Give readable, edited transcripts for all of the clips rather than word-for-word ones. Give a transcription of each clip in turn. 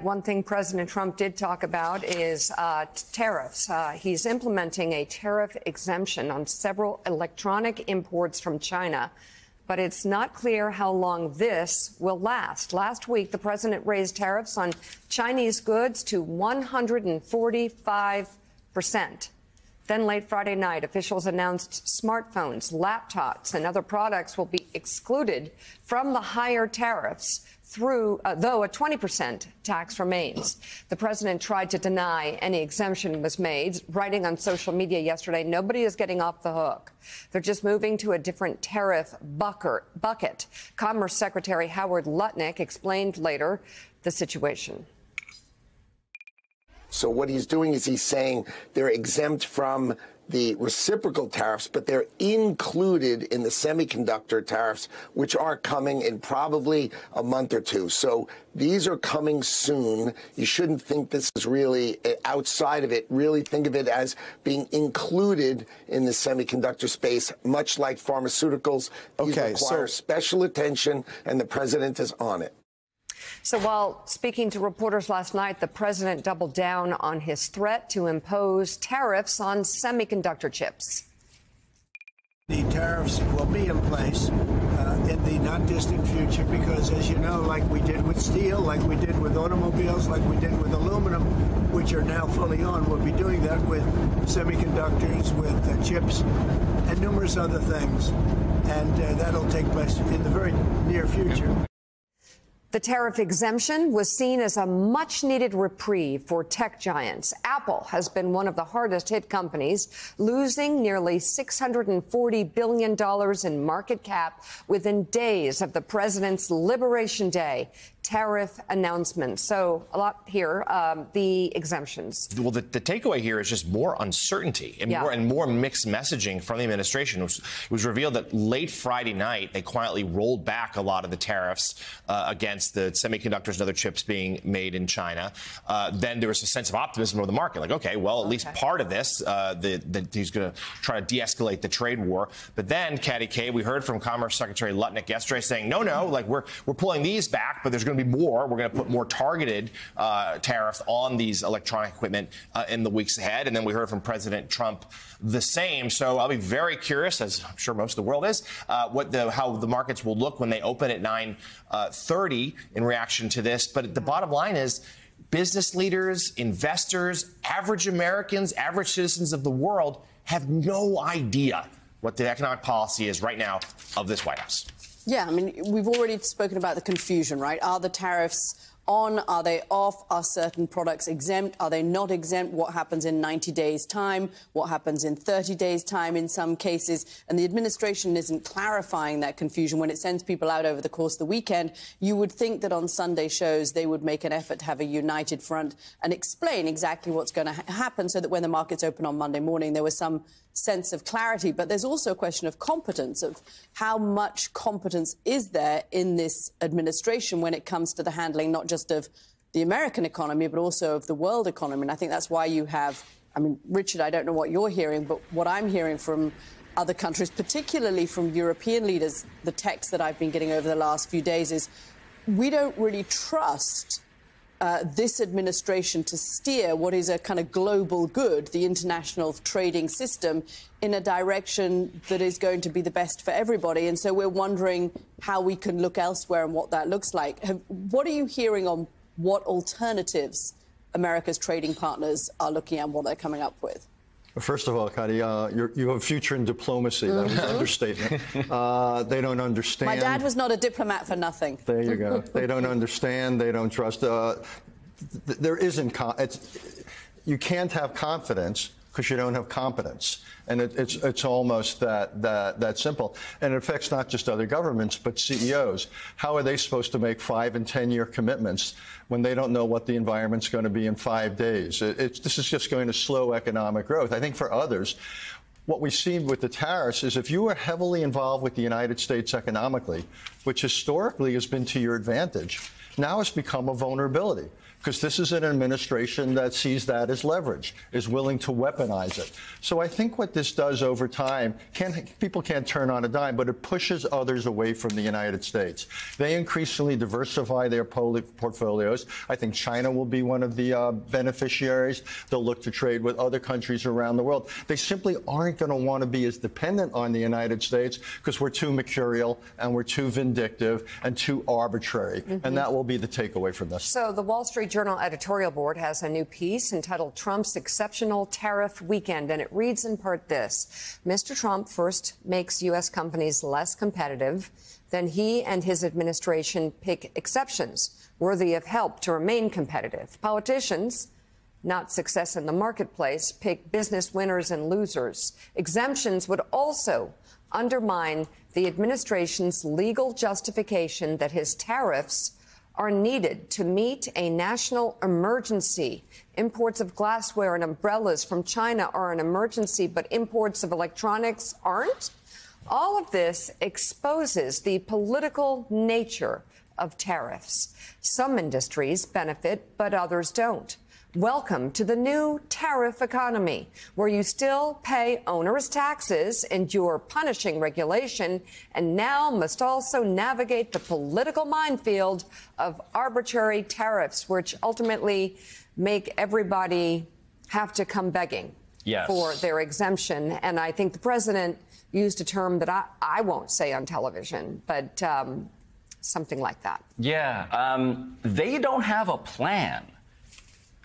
One thing President Trump did talk about is tariffs. He's implementing a tariff exemption on several electronic imports from China, but it's not clear how long this will last. Last week, the president raised tariffs on Chinese goods to 145%. Then late Friday night, officials announced smartphones, laptops, and other products will be excluded from the higher tariffs, though a 20% tax remains. The president tried to deny any exemption was made, writing on social media yesterday, nobody is getting off the hook. They're just moving to a different tariff bucket. Commerce Secretary Howard Lutnick explained later the situation. So what he's doing is he's saying they're exempt from the reciprocal tariffs, but they're included in the semiconductor tariffs, which are coming in probably a month or two. So these are coming soon. You shouldn't think this is really outside of it. Really think of it as being included in the semiconductor space, much like pharmaceuticals. These require special attention, and the president is on it. So while speaking to reporters last night, the president doubled down on his threat to impose tariffs on semiconductor chips. The tariffs will be in place in the not distant future because, as you know, like we did with steel, like we did with automobiles, like we did with aluminum, which are now fully on, we'll be doing that with semiconductors, with chips, and numerous other things. And that'll take place in the very near future. The tariff exemption was seen as a much-needed reprieve for tech giants. Apple has been one of the hardest-hit companies, losing nearly $640 billion in market cap within days of the president's Liberation Day tariff announcement. So a lot here, the exemptions. Well, the takeaway here is just more uncertainty and more mixed messaging from the administration. It was revealed that late Friday night, they quietly rolled back a lot of the tariffs against the semiconductors and other chips being made in China. Then there was a sense of optimism of the market, like, okay, well, at least part of this, he's going to try to de-escalate the trade war. But then, Katty K, we heard from Commerce Secretary Lutnick yesterday saying, no, like we're pulling these back, but there's going to be more. We're going to put more targeted tariffs on these electronic equipment in the weeks ahead. And then we heard from President Trump the same. So I'll be very curious, as I'm sure most of the world is, how the markets will look when they open at 9:30 in reaction to this. But the bottom line is business leaders, investors, average Americans, average citizens of the world have no idea what the economic policy is right now of this White House. Yeah, I mean, we've already spoken about the confusion, right? Are the tariffs on? Are they off? Are certain products exempt? Are they not exempt? What happens in 90 days' time? What happens in 30 days' time in some cases? And the administration isn't clarifying that confusion when it sends people out over the course of the weekend. You would think that on Sunday shows they would make an effort to have a united front and explain exactly what's going to happen so that when the markets open on Monday morning, there was some sense of clarity. But there's also a question of competence, of how much competence is there in this administration when it comes to the handling not just of the American economy, but also of the world economy. And I think that's why you have, I mean, Richard, I don't know what you're hearing, but what I'm hearing from other countries, particularly from European leaders, the text that I've been getting over the last few days is we don't really trust this administration to steer what is a kind of global good, the international trading system, in a direction that is going to be the best for everybody. And so we're wondering how we can look elsewhere and what that looks like. What are you hearing on what alternatives America's trading partners are looking at and what they're coming up with? First of all, Katty, you have a future in diplomacy. That was an understatement. They don't understand. My dad was not a diplomat for nothing. There you go. They don't understand. They don't trust. There isn't. You can't have confidence because you don't have competence. And it's almost that simple. And it affects not just other governments, but CEOs. How are they supposed to make 5- and 10-year commitments when they don't know what the environment's going to be in 5 days? This is just going to slow economic growth. I think for others, what we've seen with the tariffs is if you are heavily involved with the United States economically, which historically has been to your advantage, Now it's become a vulnerability, because this is an administration that sees that as leverage, is willing to weaponize it. So I think what this does over time, people can't turn on a dime, but it pushes others away from the United States. They increasingly diversify their portfolios. I think China will be one of the beneficiaries. They'll look to trade with other countries around the world. They simply aren't going to want to be as dependent on the United States, because we're too mercurial and we're too vindictive and too arbitrary. And that will be the takeaway from this. So the Wall Street Journal editorial board has a new piece entitled Trump's Exceptional Tariff Weekend, and it reads in part this: Mr. Trump first makes U.S. companies less competitive, then he and his administration pick exceptions worthy of help to remain competitive. Politicians, not success in the marketplace, pick business winners and losers. Exemptions would also undermine the administration's legal justification that his tariffs are needed to meet a national emergency. Imports of glassware and umbrellas from China are an emergency, but imports of electronics aren't. All of this exposes the political nature of tariffs. Some industries benefit, but others don't. Welcome to the new tariff economy, where you still pay onerous taxes, endure punishing regulation, and now must also navigate the political minefield of arbitrary tariffs, which ultimately make everybody have to come begging for their exemption. And I think the president used a term that I won't say on television, but something like that. Yeah, they don't have a plan.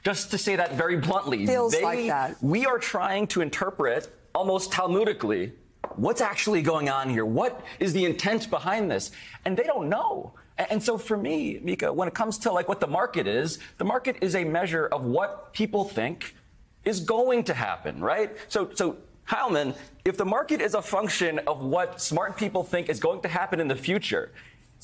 Just to say that very bluntly, feels like that. We are trying to interpret, almost Talmudically, what's actually going on here. What is the intent behind this? And they don't know. And so for me, Mika, when it comes to like what the market is a measure of what people think is going to happen, right? So Heilman, if the market is a function of what smart people think is going to happen in the future,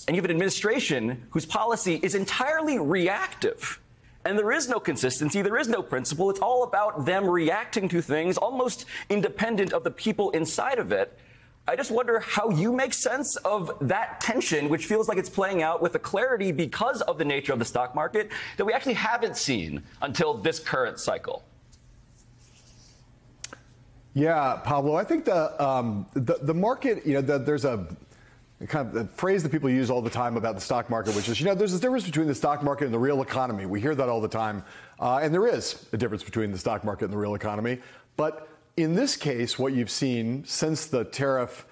and you have an administration whose policy is entirely reactive, and there is no consistency, there is no principle. It's all about them reacting to things almost independent of the people inside of it. I just wonder how you make sense of that tension, which feels like it's playing out with a clarity because of the nature of the stock market that we actually haven't seen until this current cycle. Yeah, Pablo, I think the market, there's a kind of the phrase that people use all the time about the stock market, which is, there's a difference between the stock market and the real economy. We hear that all the time. And there is a difference between the stock market and the real economy. But in this case, what you've seen since the tariff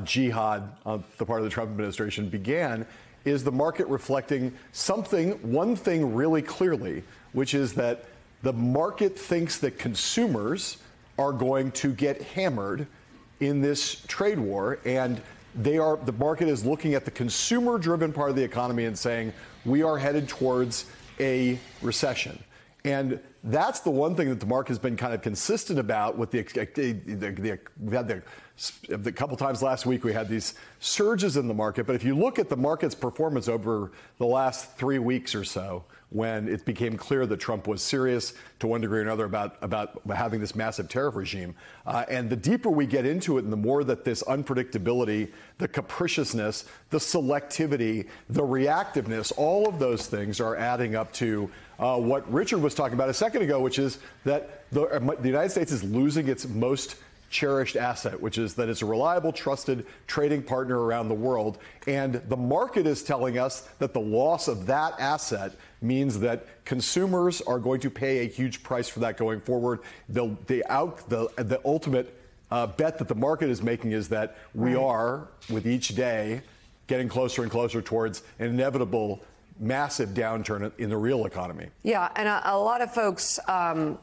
jihad on the part of the Trump administration began is the market reflecting one thing really clearly, which is that the market thinks that consumers are going to get hammered in this trade war, and the market is looking at the consumer-driven part of the economy and saying, we are headed towards a recession. And that's the one thing that the market has been kind of consistent about with we had the couple times last week, we had these surges in the market. But if you look at the market's performance over the last 3 weeks or so, when it became clear that Trump was serious to one degree or another about having this massive tariff regime. And the deeper we get into it and the more that this unpredictability, the capriciousness, the selectivity, the reactiveness, all of those things are adding up to what Richard was talking about a second ago, which is that the United States is losing its most cherished asset, which is that it's a reliable, trusted trading partner around the world. And the market is telling us that the loss of that asset means that consumers are going to pay a huge price for that going forward. The ultimate bet that the market is making is that we are, with each day, getting closer and closer towards an inevitable massive downturn in the real economy. Yeah, and a lot of folks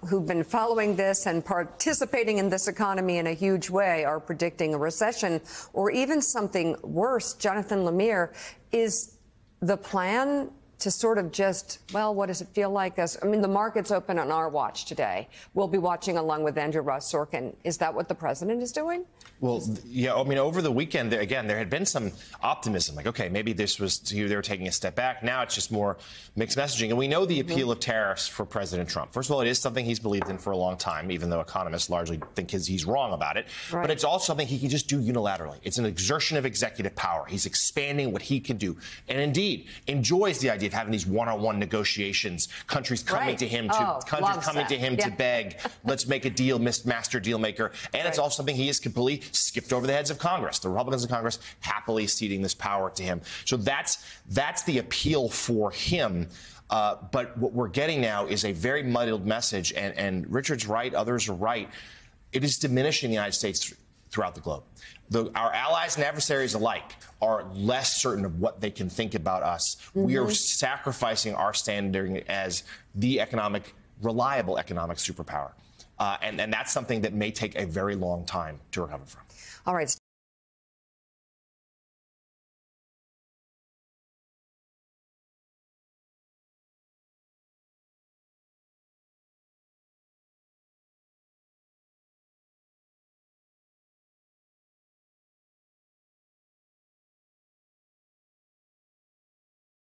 who've been following this and participating in this economy in a huge way are predicting a recession or even something worse. Jonathan Lemire, is the plan to sort of just, well, what does it feel like? The market's open on our watch today. We'll be watching along with Andrew Ross Sorkin. Is that what the president is doing? Well, yeah, over the weekend, there had been some optimism, like, okay, maybe they were taking a step back. Now it's just more mixed messaging. And we know the appeal of tariffs for President Trump. First of all, it is something he's believed in for a long time, even though economists largely think he's wrong about it. Right. But it's also something he can just do unilaterally. It's an exertion of executive power. He's expanding what he can do and indeed enjoys the idea idea of having these one-on-one negotiations, countries coming to him to beg, let's make a deal, master deal maker. And it's also something he has completely skipped over the heads of Congress. The Republicans in Congress happily ceding this power to him. So that's the appeal for him. But what we're getting now is a very muddled message, and Richard's right, others are right. It is diminishing the United States throughout the globe. Our allies and adversaries alike are less certain of what they can think about us. We are sacrificing our standing as the reliable economic superpower. And that's something that may take a very long time to recover from. All right.